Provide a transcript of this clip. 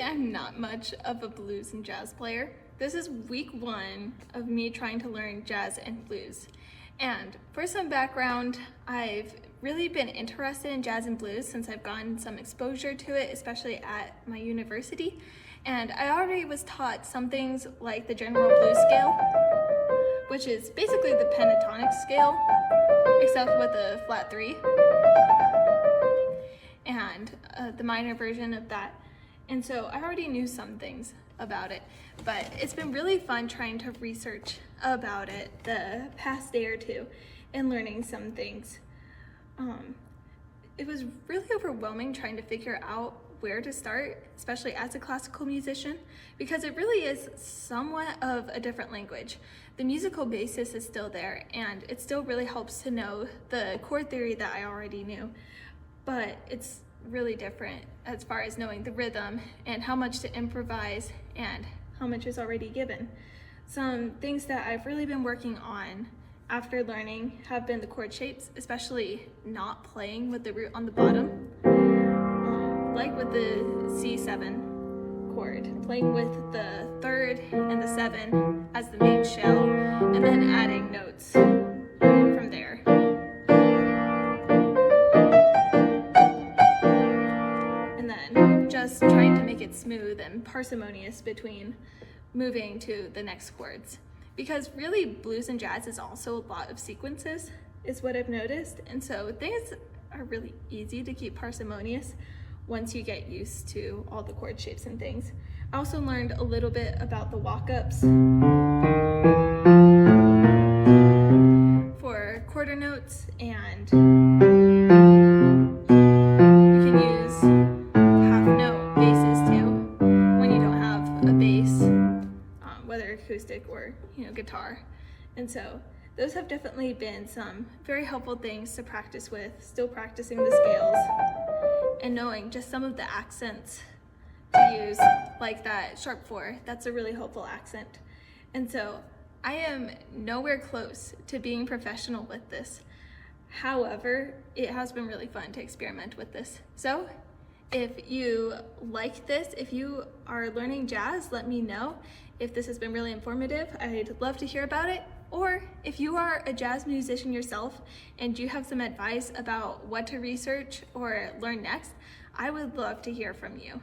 I'm not much of a blues and jazz player. This is week 1 of me trying to learn jazz and blues. And for some background, I've really been interested in jazz and blues since I've gotten some exposure to it, especially at my university. And I already was taught some things like the general blues scale, which is basically the pentatonic scale, except with a flat 3, and the minor version of that. And so I already knew some things about it, but it's been really fun trying to research about it the past day or two and learning some things. It was really overwhelming trying to figure out where to start, especially as a classical musician, because it really is somewhat of a different language. The musical basis is still there, and it still really helps to know the chord theory that I already knew, but it's really different as far as knowing the rhythm and how much to improvise and how much is already given. Some things that I've really been working on after learning have been the chord shapes, especially not playing with the root on the bottom, like with the C7 chord, playing with the 3rd and the 7 as the main shell, and then adding notes from there. And then just trying to make it smooth and parsimonious between moving to the next chords. Because really blues and jazz is also a lot of sequences, is what I've noticed. And so things are really easy to keep parsimonious once you get used to all the chord shapes and things. I also learned a little bit about the walk-ups for quarter notes, and you can use half-note basses too when you don't have a bass, whether acoustic or guitar. And so those have definitely been some very helpful things to practice with, still practicing the scales and knowing just some of the accents to use, like that sharp 4. That's a really helpful accent. And so I am nowhere close to being professional with this. However, it has been really fun to experiment with this. So if you like this, if you are learning jazz, let me know. If this has been really informative, I'd love to hear about it. Or if you are a jazz musician yourself and you have some advice about what to research or learn next, I would love to hear from you.